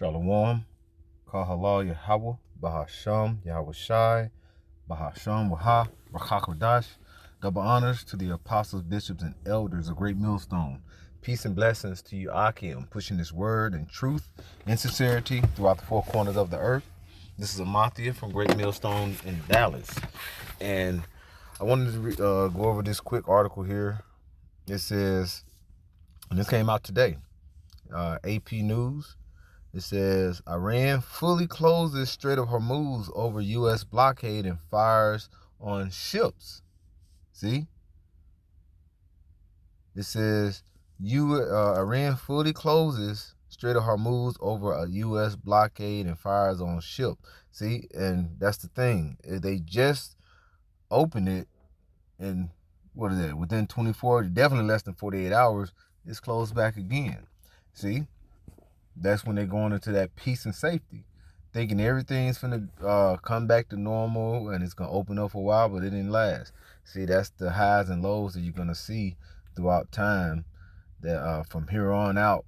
Shalom, Kahala Yahweh, Bahasham, Yahweh Shai, Bahasham Waha, Rakakodash. Double honors to the apostles, bishops, and elders of Great Millstone. Peace and blessings to you, Akim, pushing this word and truth and sincerity throughout the four corners of the earth. This is Amathia from Great Millstone in Dallas. And I wanted to go over this quick article here. It says, and this came out today, AP News. It says, Iran fully closes Strait of Hormuz over U.S. blockade and fires on ships. See? It says, Iran fully closes Strait of Hormuz over a U.S. blockade and fires on ship. See? And that's the thing. They just opened it, and what is it? Within 24, definitely less than 48 hours, it's closed back again. See? That's when they're going into that peace and safety, thinking everything's going to come back to normal and it's going to open up for a while, but it didn't last. See, that's the highs and lows that you're going to see throughout time, that from here on out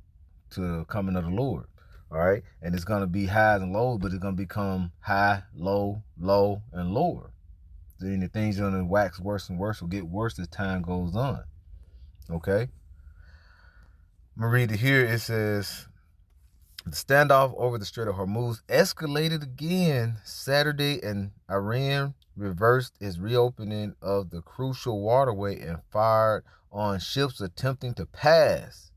to coming of the Lord. All right. And it's going to be highs and lows, but it's going to become high, low, low, and lower. Then the things are going to wax worse and worse, will get worse as time goes on. Okay. I'm going to read it here. It says, the standoff over the Strait of Hormuz escalated again Saturday, and Iran reversed its reopening of the crucial waterway and fired on ships attempting to pass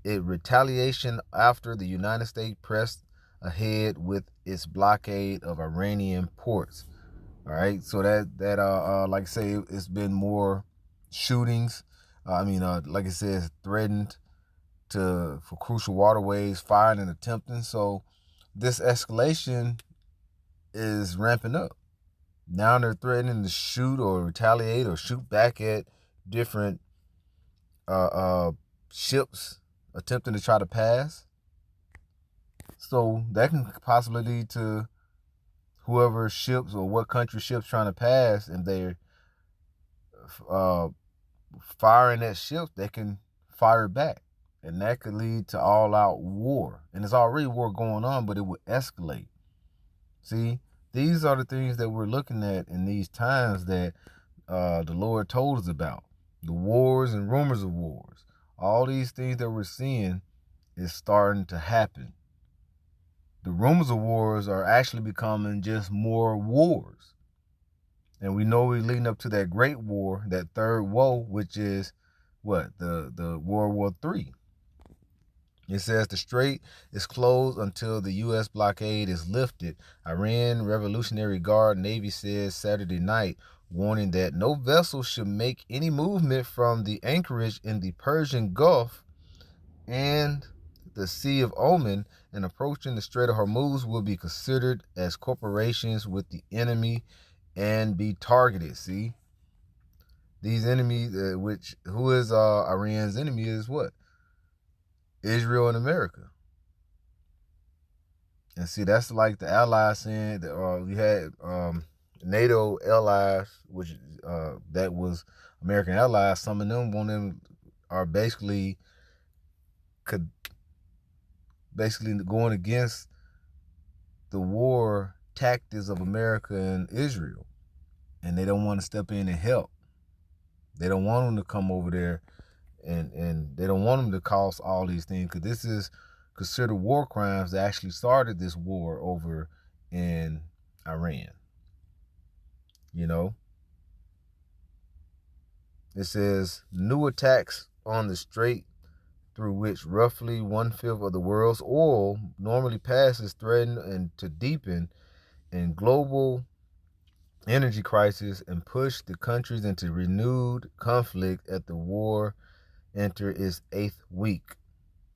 it, retaliation after the United States pressed ahead with its blockade of Iranian ports. All right, so that like I say, it's been more shootings. Like it says, threatened for crucial waterways, firing and attempting. So this escalation is ramping up. Now they're threatening to shoot or retaliate or shoot back at different ships attempting to try to pass. So that can possibly lead to whoever ships or what country ships trying to pass, and they're firing at ships, they can fire back. And that could lead to all-out war. And there's already war going on, but it would escalate. See, these are the things that we're looking at in these times that the Lord told us about. The wars and rumors of wars. All these things that we're seeing is starting to happen. The rumors of wars are actually becoming just more wars. And we know we're leading up to that great war, that third woe, which is what? The World War III. It says the strait is closed until the U.S. blockade is lifted. Iran Revolutionary Guard Navy says Saturday night, warning that no vessel should make any movement from the anchorage in the Persian Gulf and the Sea of Oman, and approaching the Strait of Hormuz will be considered as cooperations with the enemy and be targeted. See, these enemies, who is Iran's enemy, is what? Israel and America. And see, that's like the allies saying that we had NATO allies, which that was American allies. Some of them are basically going against the war tactics of America and Israel, and they don't want to step in and help. They don't want them to come over there. And they don't want them to cause all these things, because this is considered war crimes that actually started this war over in Iran. You know, it says new attacks on the strait, through which roughly 1/5 of the world's oil normally passes, threaten and to deepen in global energy crisis and push the countries into renewed conflict at the war enter its 8th week.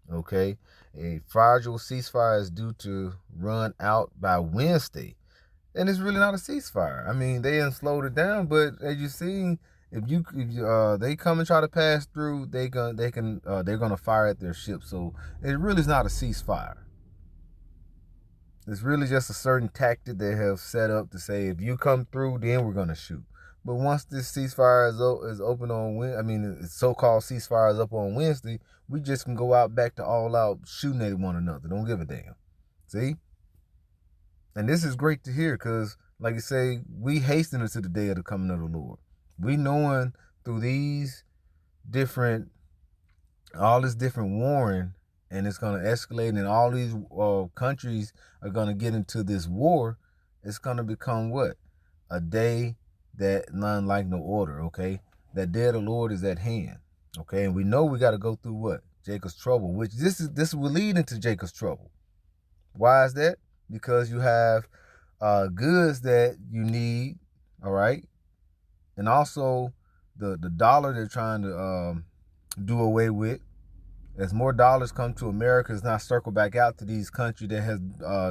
Okay, a fragile ceasefire is due to run out by Wednesday, and it's really not a ceasefire. I mean, they didn't slow it down, but as you see, if they come and try to pass through, they're gonna fire at their ship. So it really is not a ceasefire. It's really just a certain tactic they have set up to say, if you come through, then we're gonna shoot. But once this ceasefire is open on so-called ceasefire is up on Wednesday, we just can go out back to all out shooting at one another. Don't give a damn. See? And this is great to hear because, like you say, we hasten into the day of the coming of the Lord. We knowing through all this different warring, and it's going to escalate, and all these countries are going to get into this war. It's going to become what? A day that none like no order, okay? That day of the Lord is at hand, okay? And we know we got to go through what? Jacob's trouble, which this will lead into Jacob's trouble. Why is that? Because you have goods that you need, all right? And also the dollar they're trying to do away with. As more dollars come to America, it's not circle back out to these countries that has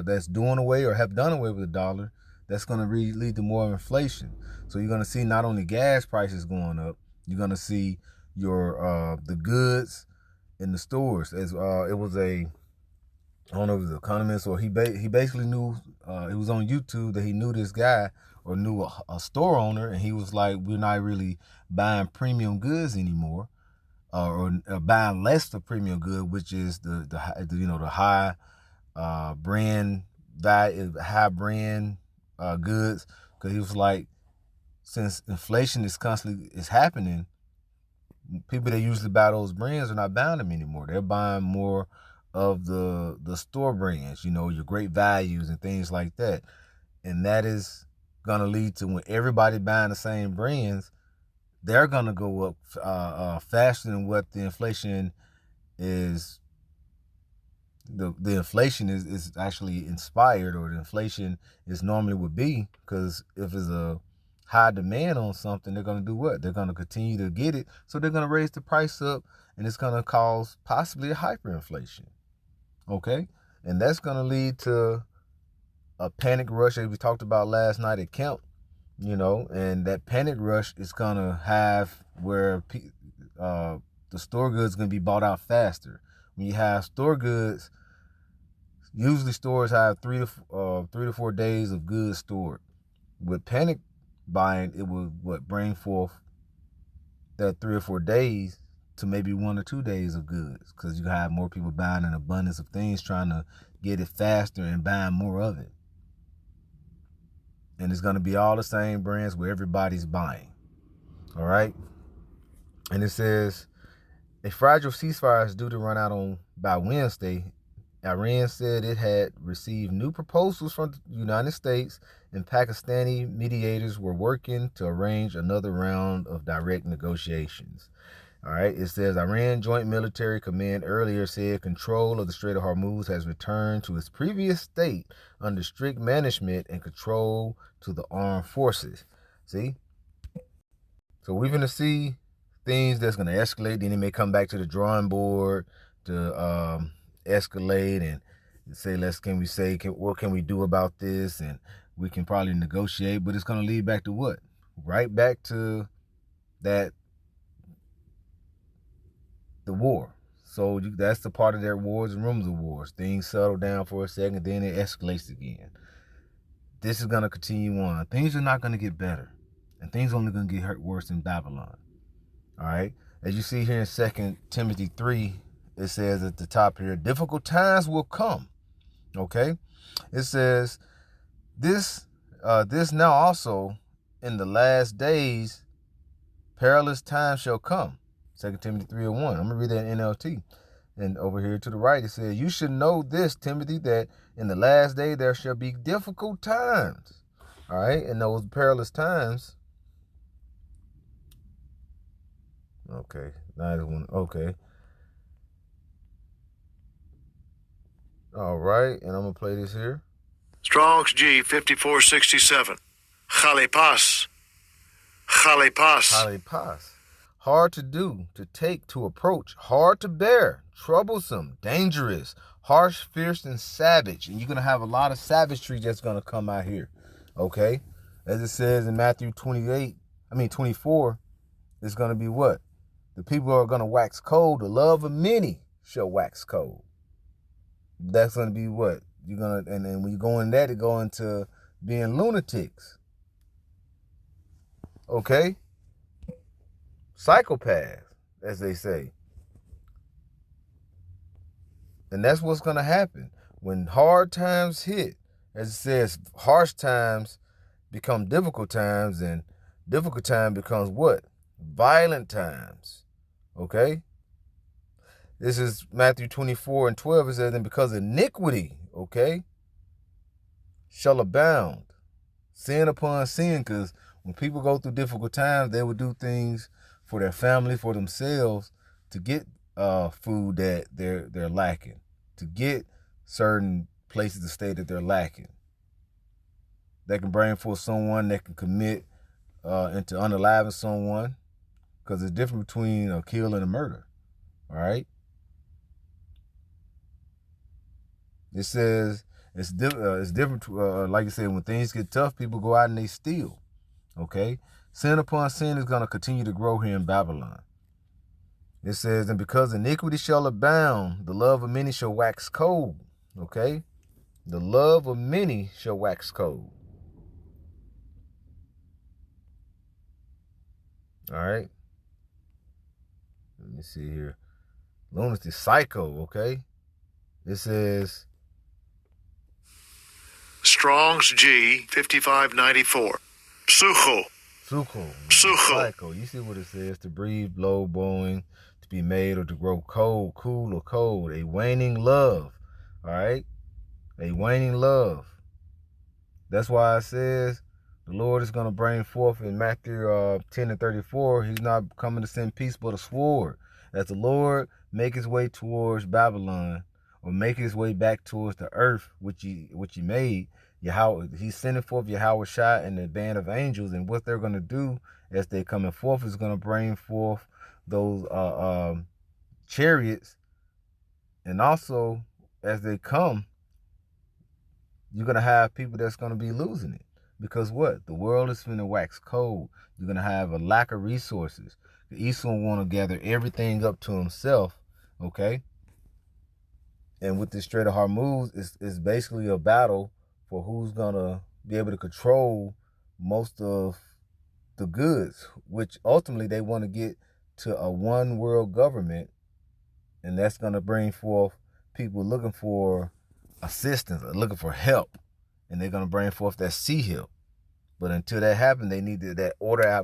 that's doing away or have done away with the dollar. That's going to lead to more inflation. So you're going to see not only gas prices going up, you're going to see your the goods in the stores. As it was I don't know if it was an economist or he basically knew, it was on YouTube that he knew this guy or knew a store owner, and he was like, we're not really buying premium goods anymore. Or buying less of premium good, which is the high brand goods, because he was like, since inflation is constantly happening, people that usually buy those brands are not buying them anymore. They're buying more of the store brands, your Great Values and things like that, and that is gonna lead to when everybody buying the same brands, they're going to go up faster than what the inflation is. The inflation is actually inspired, or the inflation is normally would be, because if there's a high demand on something, they're going to do what? They're going to continue to get it. So they're going to raise the price up, and it's going to cause possibly a hyperinflation. Okay? And that's going to lead to a panic rush, as we talked about last night at camp. And that panic rush is going to have where the store goods going to be bought out faster. When you have store goods, usually stores have 3 to 4 days of goods stored. With panic buying, it will bring forth that 3 or 4 days to maybe 1 or 2 days of goods, because you have more people buying an abundance of things, trying to get it faster and buying more of it. And it's going to be all the same brands where everybody's buying. All right? And it says, a fragile ceasefire is due to run out by Wednesday. Iran said it had received new proposals from the United States, and Pakistani mediators were working to arrange another round of direct negotiations. All right, it says Iran Joint Military Command earlier said control of the Strait of Hormuz has returned to its previous state under strict management and control to the armed forces. See? So we're going to see things that's going to escalate. Then it may come back to the drawing board to escalate and say, what can we do about this? And we can probably negotiate, but it's going to lead back to what? Right back to the war. So that's the part of their wars and rumors of wars. Things settle down for a second, then it escalates again. This is going to continue on. Things are not going to get better. And things are only going to get worse in Babylon. All right? As you see here in 2 Timothy 3, it says at the top here, difficult times will come. Okay? It says, this now also in the last days, perilous times shall come. 2 Timothy 3:1. I'm going to read that in NLT. And over here to the right, it says, you should know this, Timothy, that in the last day there shall be difficult times. All right? And those perilous times. Okay. Okay. All right. And I'm going to play this here. Strong's G 5467. Chalipas. Chalipas. Chalipas. Hard to do, to take, to approach, hard to bear, troublesome, dangerous, harsh, fierce, and savage. And you're going to have a lot of savagery that's going to come out here. Okay? As it says in Matthew 24, it's going to be what? The people are going to wax cold. The love of many shall wax cold. That's going to be what? You're going to, and when you go in that, it go into being lunatics. Okay? Psychopaths, as they say. And that's what's going to happen. When hard times hit, as it says, harsh times become difficult times, and difficult time becomes what? Violent times. Okay? This is Matthew 24 and 12. It says, and because iniquity, okay, shall abound. Sin upon sin, because when people go through difficult times, they would do things for their family, for themselves, to get food that they're lacking, to get certain places to stay that they're lacking. They can bring forth someone that can commit into unaliving someone, because it's different between a kill and a murder. All right. It says it's different. Like I said, when things get tough, people go out and they steal. Okay, sin upon sin is going to continue to grow here in Babylon. It says, and because iniquity shall abound, the love of many shall wax cold. Okay, the love of many shall wax cold. All right. Let me see here. Lunacy, psycho. Okay. It says Strong's G 5594. Psucho. Sucho. Psucho. Psycho. You see what it says? To breathe, blow, blowing, to be made, or to grow cold, cool, or cold. A waning love. All right. A waning love. That's why it says the Lord is going to bring forth in Matthew 10 and 34. He's not coming to send peace but a sword. As the Lord make his way towards Babylon, or make his way back towards the earth which he made, Yahweh, he's sending forth Yahweh Shai and the band of angels. And what they're going to do as they coming forth is going to bring forth those chariots. And also, as they come, you're going to have people that's going to be losing it. Because what? The world is finna wax cold. You're going to have a lack of resources. The Esau want to gather everything up to himself, okay? And with this Strait of Hormuz, it's basically a battle for who's going to be able to control most of the goods, which ultimately they want to get to a one world government. And that's going to bring forth people looking for assistance, or looking for help. And they're going to bring forth that sea help. But until that happens, they need that order out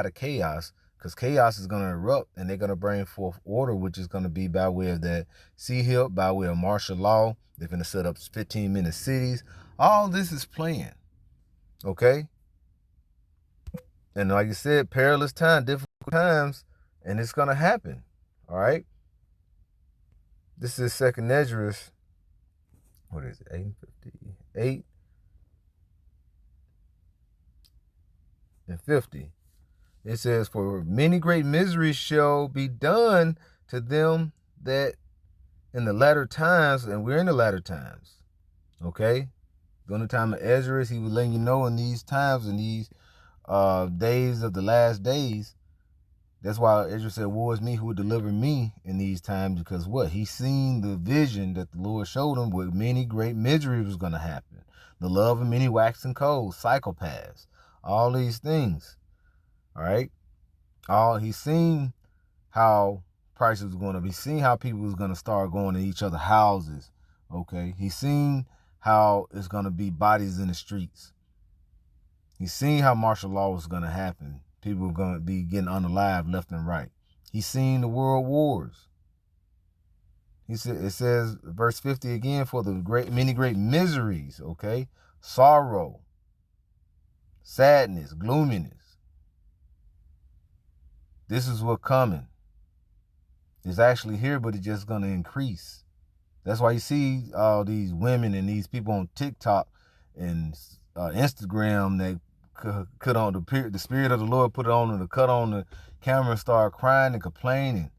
of chaos, because chaos is going to erupt, and they're going to bring forth order, which is going to be by way of that sea help, by way of martial law. They're going to set up 15-minute cities. All this is planned, okay? And like you said, perilous time, difficult times, and it's going to happen, all right? This is Second Esdras. What is it? 858 and 50. It says, for many great miseries shall be done to them that in the latter times, and we're in the latter times, okay? During the time of Ezra, he was letting you know in these times, in these days of the last days. That's why Ezra said, woe is me who would deliver me in these times, because what? He seen the vision that the Lord showed him, where many great miseries was going to happen. The love of many waxing cold, psychopaths, all these things. All right. He's seen how prices was going to be, seen how people was going to start going to each other's houses. Okay. He's seen how it's going to be bodies in the streets. He's seen how martial law was going to happen. People are going to be getting unalive left and right. He's seen the world wars. He said, it says, verse 50 again, for the many great miseries, okay? Sorrow, sadness, gloominess. This is what's coming. It's actually here, but it's just going to increase. That's why you see all these women and these people on TikTok and Instagram that cut on the Spirit of the Lord, put it on and cut on the camera and start crying and complaining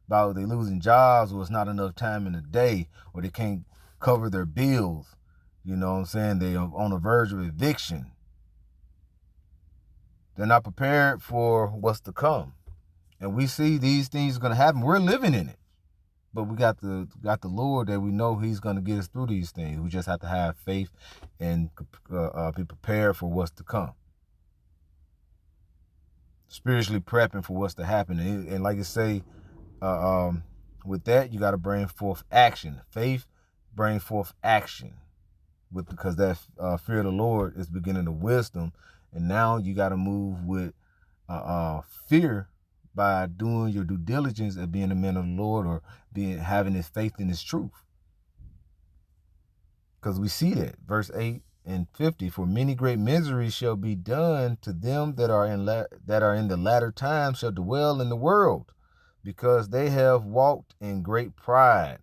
about they losing jobs, or it's not enough time in the day, or they can't cover their bills. You know what I'm saying? They are on the verge of eviction. They're not prepared for what's to come. And we see these things are going to happen. We're living in it. But we got the Lord that we know he's going to get us through these things. We just have to have faith and be prepared for what's to come. spiritually prepping for what's to happen. And like you say, uh, um, with that, you got to bring forth action. Faith brings forth action, because that fear of the Lord is beginning of wisdom, and now you got to move with fear by doing your due diligence of being a man of the Lord, or having his faith in his truth. Because we see that verse 8 and 50, for many great miseries shall be done to them that are in the latter times shall dwell in the world, because they have walked in great pride.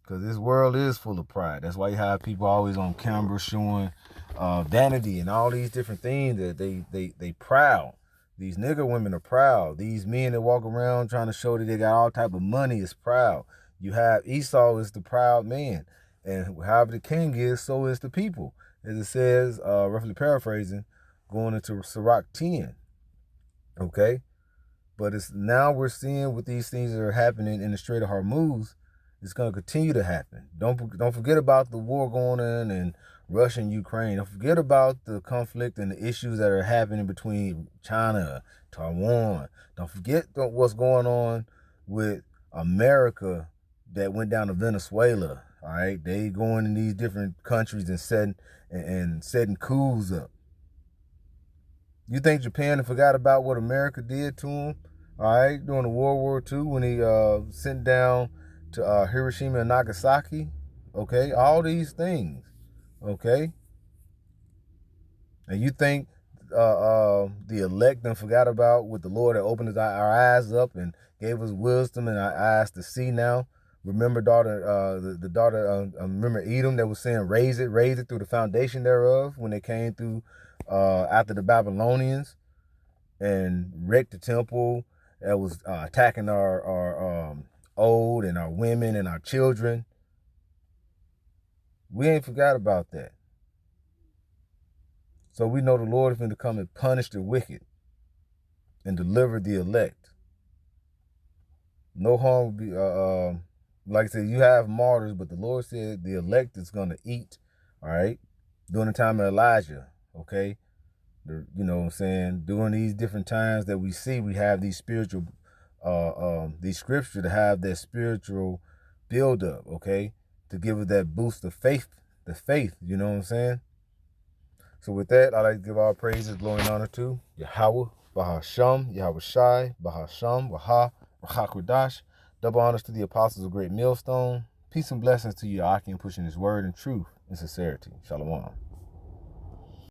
Because this world is full of pride. That's why you have people always on camera showing vanity and all these different things, that they proud. These nigger women are proud. These men that walk around trying to show that they got all type of money is proud. You have Esau is the proud man. And however the king is, so is the people. As it says, roughly paraphrasing, going into Sirach 10. Okay? But it's now we're seeing with these things that are happening in the Strait of Hormuz, it's going to continue to happen. Don't forget about the war going on in Russia and Ukraine. Don't forget about the conflict and the issues that are happening between China, Taiwan. Don't forget what's going on with America that went down to Venezuela. All right, they going in these different countries and setting coups up. You think Japan forgot about what America did to them? All right, during the World War II, when he sent down to Hiroshima and Nagasaki. Okay, all these things. Okay, and you think the elect then forgot about what the Lord had opened our eyes up and gave us wisdom and our eyes to see now? Remember, the daughter, remember Edom that was saying, raise it through the foundation thereof, when they came through after the Babylonians and wrecked the temple that was attacking our old and our women and our children. We ain't forgot about that. So we know the Lord is going to come and punish the wicked and deliver the elect. No harm will be, like I said, you have martyrs, but the Lord said the elect is going to eat, all right, during the time of Elijah, okay? You know what I'm saying? During these different times that we see, we have these spiritual, these scriptures to have that spiritual build up, okay? To give it that boost of faith, you know what I'm saying? So with that, I'd like to give all praises, glory, and honor to Yahweh, Bahasham, Yahweh Shai, Bahasham, Waha, Rahakwadash. Double honors to the apostles of Great Millstone. Peace and blessings to you, Aki, in pushing his word and truth and sincerity. Shalom.